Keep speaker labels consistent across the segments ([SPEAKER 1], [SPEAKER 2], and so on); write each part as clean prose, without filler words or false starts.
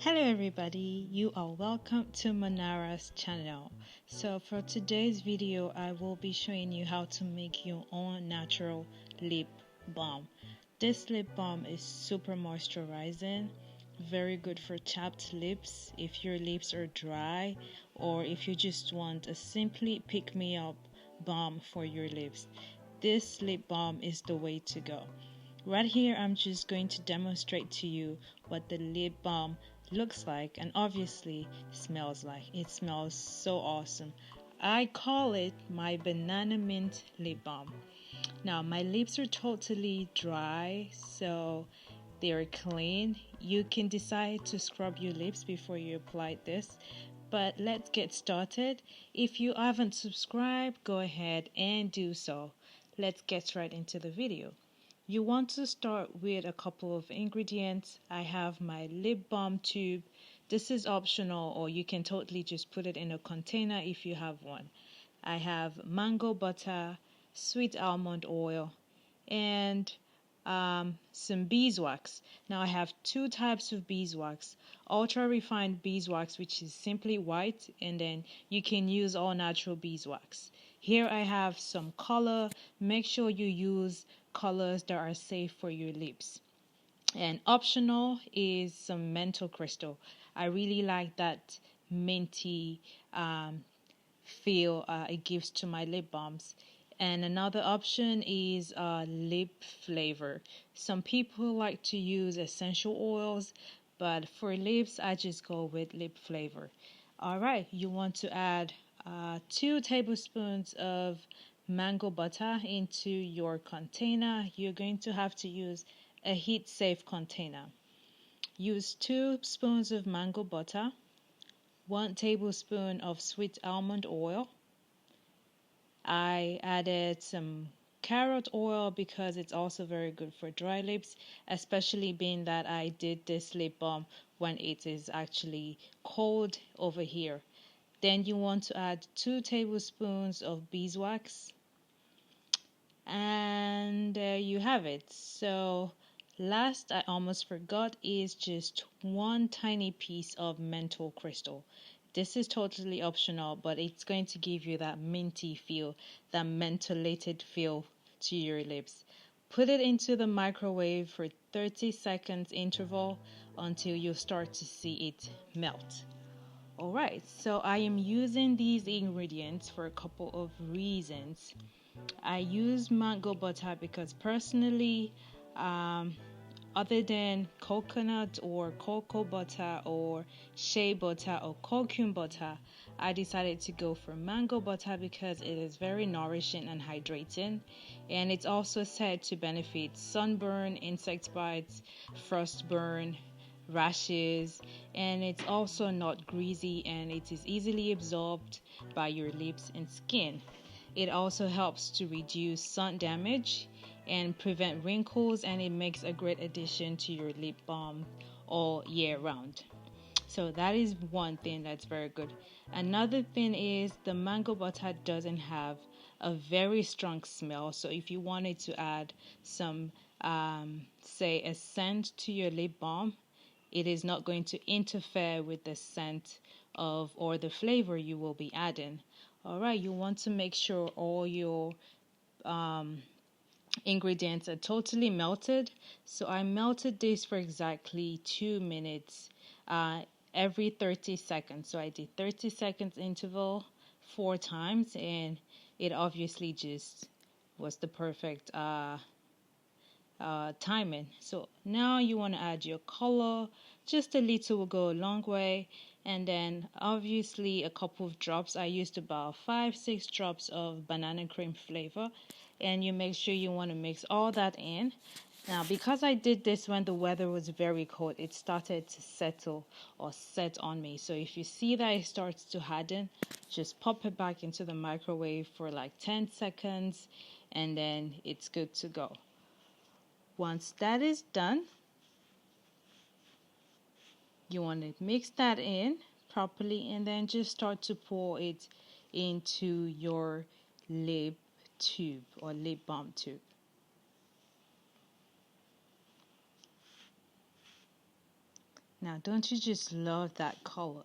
[SPEAKER 1] Hello everybody, you are welcome to Mon-Ara's channel. So for today's video, I will be showing you how to make your own natural lip balm. This lip balm is super moisturizing, very good for chapped lips if your lips are dry or if you just want a simply pick-me-up balm for your lips. This lip balm is the way to go. Right here, I'm just going to demonstrate to you what the lip balm looks like and obviously smells like. It smells so awesome. I call it my banana mint lip balm. Now, my lips are totally dry, so they are clean. You can decide to scrub your lips before you apply this. But let's get started. If you haven't subscribed, go ahead and do so. Let's get right into the video. You want to start with a couple of ingredients. I have my lip balm tube. This is optional, or you can totally just put it in a container if you have one. I have mango butter, sweet almond oil, and some beeswax. Now I have two types of beeswax. Ultra refined beeswax, which is simply white, and then you can use all natural beeswax. Here I have some color. Make sure you use colors that are safe for your lips. And optional is some menthol crystal. I really like that minty feel it gives to my lip balms. And another option is lip flavor. Some people like to use essential oils, but for lips, I just go with lip flavor. All right, you want to add 2 tablespoons of mango butter into your container. You're going to have to use a heat safe container. Use 2 spoons of mango butter, 1 tablespoon of sweet almond oil. I added some carrot oil because it's also very good for dry lips, especially being that I did this lip balm when it is actually cold over here. Then you want to add 2 tablespoons of beeswax, and there you have it. So last, I almost forgot, is just 1 tiny piece of menthol crystal. This is totally optional, but it's going to give you that minty feel, that mentholated feel to your lips. Put it into the microwave for 30 seconds interval until you start to see it melt. Alright, so I am using these ingredients for a couple of reasons. I use mango butter because personally, other than coconut or cocoa butter or shea butter or cocoa butter, I decided to go for mango butter because it is very nourishing and hydrating, and it's also said to benefit sunburn, insect bites, frostburn, rashes, and it's also not greasy and it is easily absorbed by your lips and skin. It also helps to reduce sun damage and prevent wrinkles, and it makes a great addition to your lip balm all year round. So that is one thing that's very good. Another thing is the mango butter doesn't have a very strong smell. So if you wanted to add some, say, a scent to your lip balm, it is not going to interfere with the scent of or the flavor you will be adding. All right, you want to make sure all your ingredients are totally melted. So I melted this for exactly 2 minutes every 30 seconds. So I did 30 seconds interval 4 times, and it obviously just was the perfect timing. So now you want to add your color. Just a little will go a long way, and then obviously a couple of drops. I used about 5-6 drops of banana cream flavor, and you make sure you want to mix all that in. Now, because I did this when the weather was very cold, it started to settle or set on me. So if you see that it starts to harden, just pop it back into the microwave for like 10 seconds, and then it's good to go. Once that is done, you want to mix that in properly and then just start to pour it into your lip tube or lip balm tube. Now, don't you just love that color?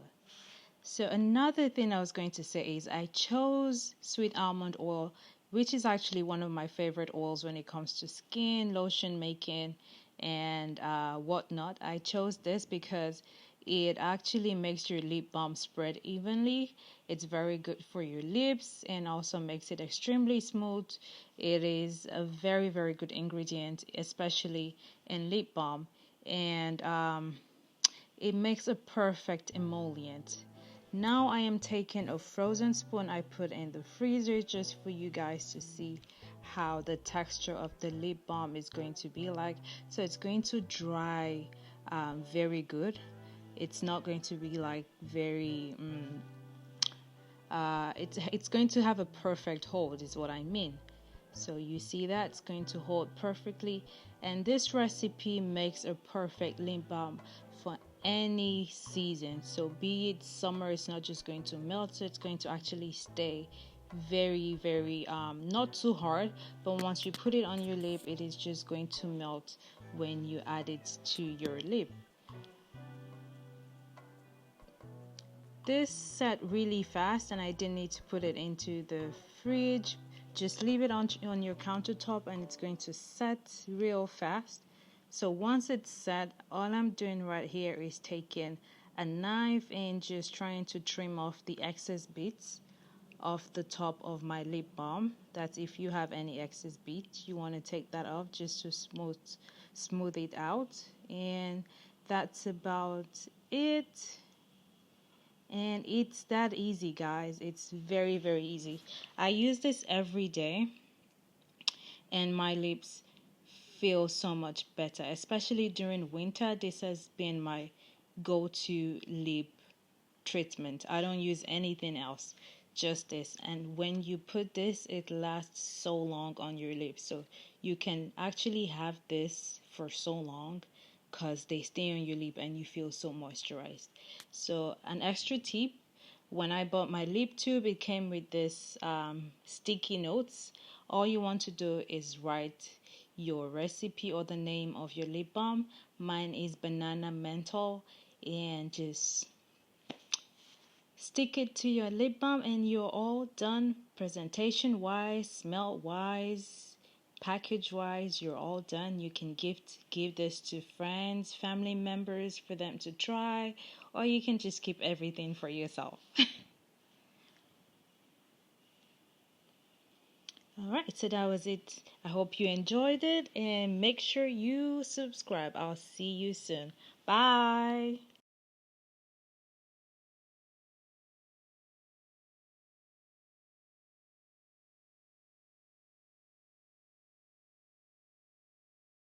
[SPEAKER 1] So another thing I was going to say is I chose sweet almond oil, which is actually one of my favorite oils when it comes to skin, lotion making, and whatnot. I chose this because it actually makes your lip balm spread evenly. It's very good for your lips and also makes it extremely smooth. It is a very, very good ingredient, especially in lip balm. And it makes a perfect emollient. Now I am taking a frozen spoon I put in the freezer just for you guys to see how the texture of the lip balm is going to be like. So it's going to dry very good. It's not going to be like very it's going to have a perfect hold is what I mean. So you see that it's going to hold perfectly, and this recipe makes a perfect lip balm for any season. So be it summer, it's not just going to melt, it's going to actually stay very, very not too hard, but once you put it on your lip, it is just going to melt when you add it to your lip. This set really fast and I didn't need to put it into the fridge. Just leave it on your countertop and it's going to set real fast. So once it's set, all I'm doing right here is taking a knife and just trying to trim off the excess bits off the top of my lip balm. That's if you have any excess bits, you want to take that off just to smooth it out. And that's about it. And it's that easy, guys. It's very, very easy. I use this every day, and my lips feel so much better, especially during winter. This has been my go-to lip treatment. I don't use anything else, just this. And when you put this, it lasts so long on your lips. So you can actually have this for so long because they stay on your lip and you feel so moisturized. So an extra tip, when I bought my lip tube, it came with this sticky notes. All you want to do is write your recipe or the name of your lip balm. Mine is banana menthol, and just stick it to your lip balm and you're all done. Presentation wise, smell wise, package wise, you're all done. You can give this to friends, family members for them to try, or you can just keep everything for yourself. Alright, so that was it. I hope you enjoyed it and make sure you subscribe. I'll see you soon. Bye.